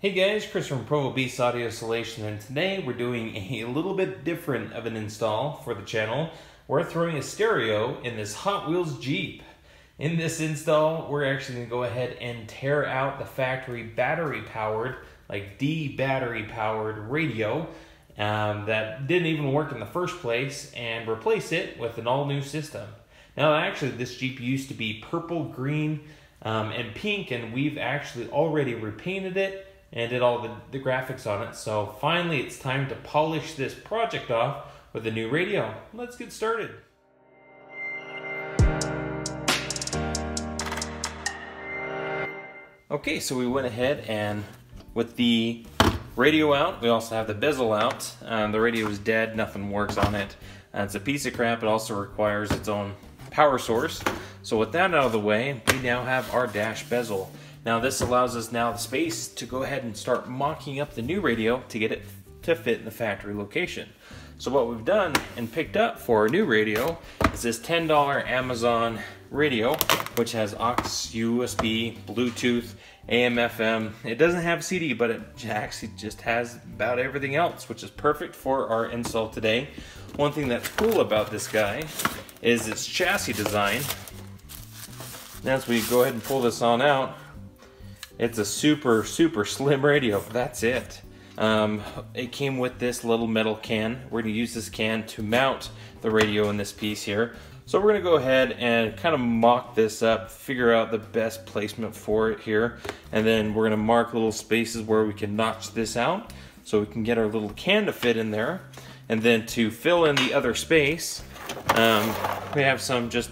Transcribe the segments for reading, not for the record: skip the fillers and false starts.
Hey guys, Chris from Provo Audio Solution, and today we're doing a little bit different of an install for the channel. We're throwing a stereo in this Hot Wheels Jeep. In this install, we're actually going to go ahead and tear out the factory battery-powered, like D-battery-powered radio that didn't even work in the first place and replace it with an all-new system. Now actually this Jeep used to be purple, green, and pink, and we've actually already repainted it and did all the graphics on it. So finally it's time to polish this project off with a new radio. Let's get started. Okay, so we went ahead and with the radio out, we also have the bezel out. The radio is dead, nothing works on it. It's a piece of crap. It also requires its own power source. So with that out of the way, we now have our dash bezel. Now this allows us now the space to go ahead and start mocking up the new radio to get it to fit in the factory location. So what we've done and picked up for our new radio is this $10 Amazon radio, which has aux, USB, Bluetooth, AM, FM. It doesn't have CD, but it actually just has about everything else, which is perfect for our install today. One thing that's cool about this guy is its chassis design. Now as we go ahead and pull this on out, it's a super slim radio. That's it. It came with this little metal can. We're going to use this can to mount the radio in this piece here. So we're going to go ahead and kind of mock this up, figure out the best placement for it here, and then we're going to mark little spaces where we can notch this out so we can get our little can to fit in there. And then to fill in the other space, we have some just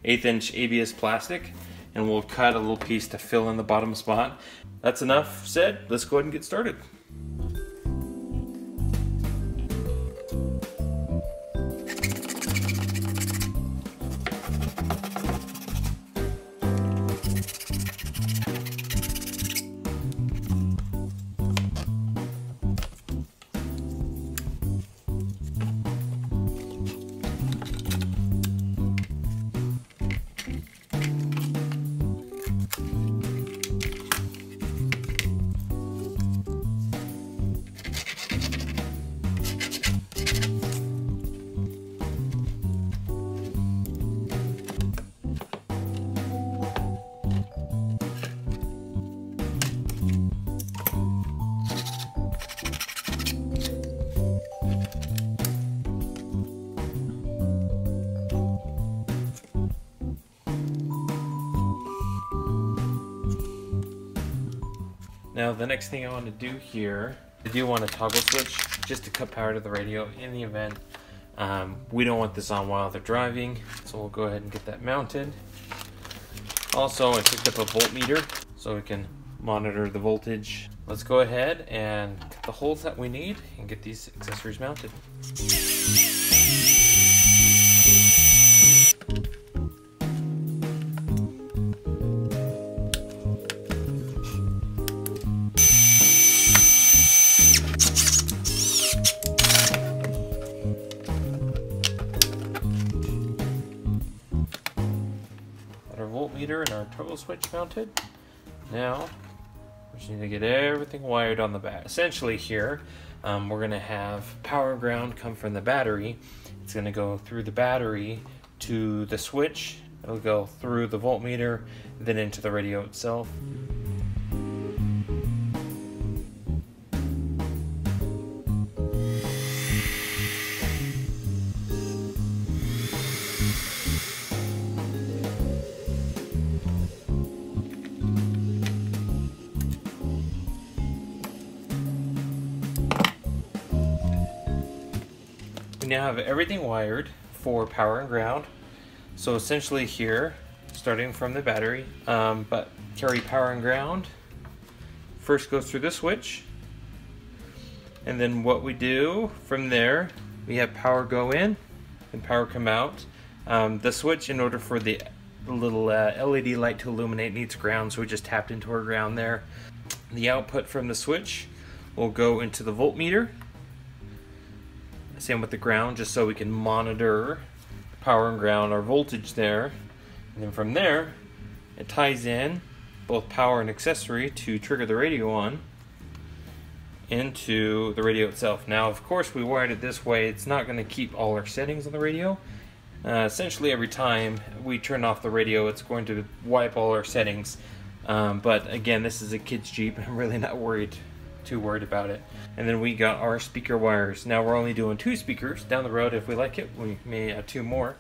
1/8 inch ABS plastic, and we'll cut a little piece to fill in the bottom spot. That's enough said. Let's go ahead and get started. Now the next thing I want to do here, I do want a toggle switch just to cut power to the radio in the event we don't want this on while they're driving. So we'll go ahead and get that mounted. Also, I picked up a voltmeter so we can monitor the voltage. Let's go ahead and cut the holes that we need and get these accessories mounted. Voltmeter and our toggle switch mounted. Now we just need to get everything wired on the back. Essentially here we're going to have power and ground come from the battery. It's going to go through the battery to the switch. It'll go through the voltmeter, then into the radio itself. We now have everything wired for power and ground. So essentially here, starting from the battery, but carry power and ground. First goes through the switch. And then what we do from there, we have power go in and power come out. The switch, in order for the little LED light to illuminate, needs ground, so we just tapped into our ground there. The output from the switch will go into the voltmeter. Same with the ground, just so we can monitor power and ground, our voltage there. And then from there, it ties in both power and accessory to trigger the radio on into the radio itself. Now, of course, we wired it this way. It's not going to keep all our settings on the radio. Essentially, every time we turn off the radio, it's going to wipe all our settings. But again, this is a kid's Jeep. I'm really not too worried about it. And then we got our speaker wires. Now we're only doing 2 speakers. Down the road, if we like it, we may add 2 more.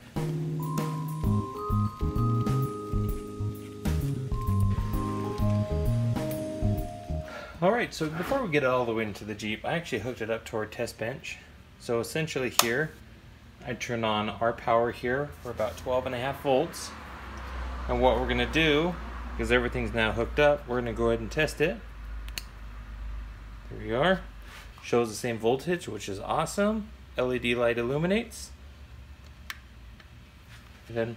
Alright, so before we get it all the way into the Jeep, I actually hooked it up to our test bench. So essentially here, I turn on our power here for about 12.5 volts. And what we're going to do, because everything's now hooked up, we're going to go ahead and test it. There we are. Shows the same voltage, which is awesome. LED light illuminates. And then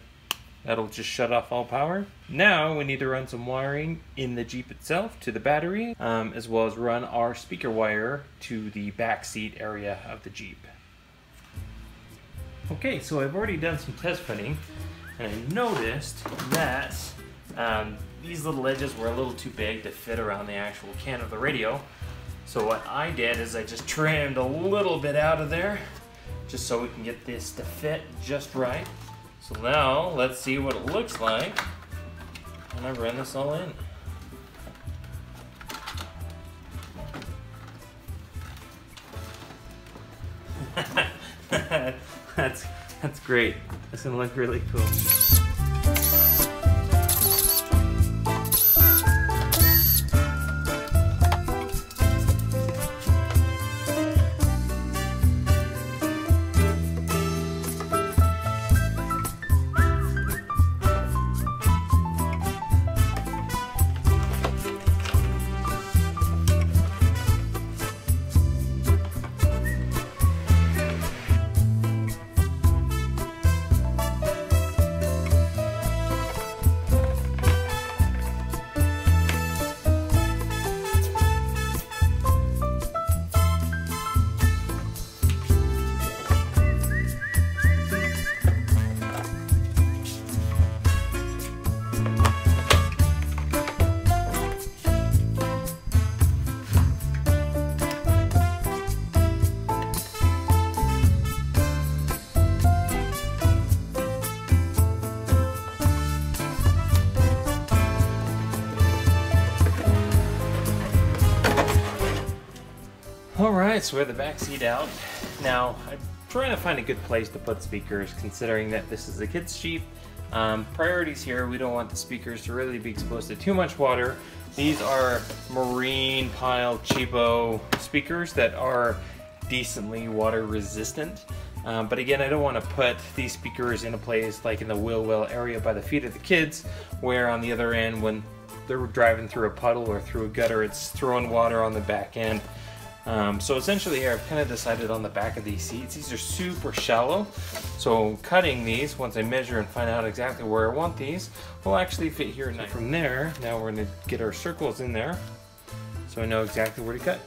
that'll just shut off all power. Now we need to run some wiring in the Jeep itself to the battery, as well as run our speaker wire to the back seat area of the Jeep. Okay, so I've already done some test fitting, and I noticed that these little edges were a little too big to fit around the actual can of the radio. So what I did is I just trimmed a little bit out of there, just so we can get this to fit just right. So now, let's see what it looks like when I run this all in. That's great. It's gonna look really cool. Alright, so we have the back seat out. Now, I'm trying to find a good place to put speakers, considering that this is a kid's Jeep. Priorities here, we don't want the speakers to really be exposed to too much water. These are marine pile cheapo speakers that are decently water resistant. But again, I don't want to put these speakers in a place like in the wheel well area by the feet of the kids, where on the other end, when they're driving through a puddle or through a gutter, it's throwing water on the back end. So essentially here I've kind of decided on the back of these seats. These are super shallow, so cutting these, once I measure and find out exactly where I want these, will actually fit here. So from there, now we're going to get our circles in there so I know exactly where to cut.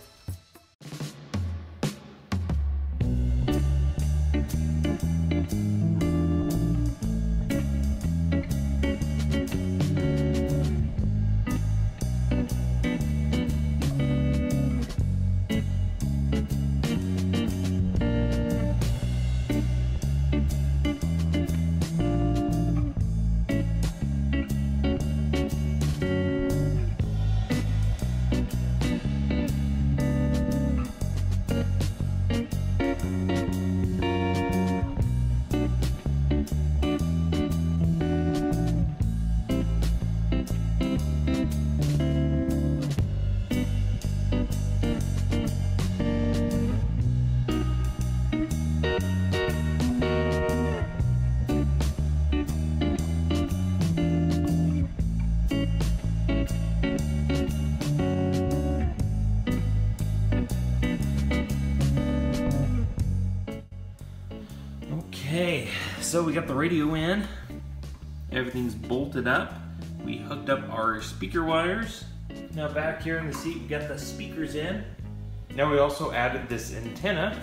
Okay, so we got the radio in, everything's bolted up, we hooked up our speaker wires. Now back here in the seat we got the speakers in. Now we also added this antenna.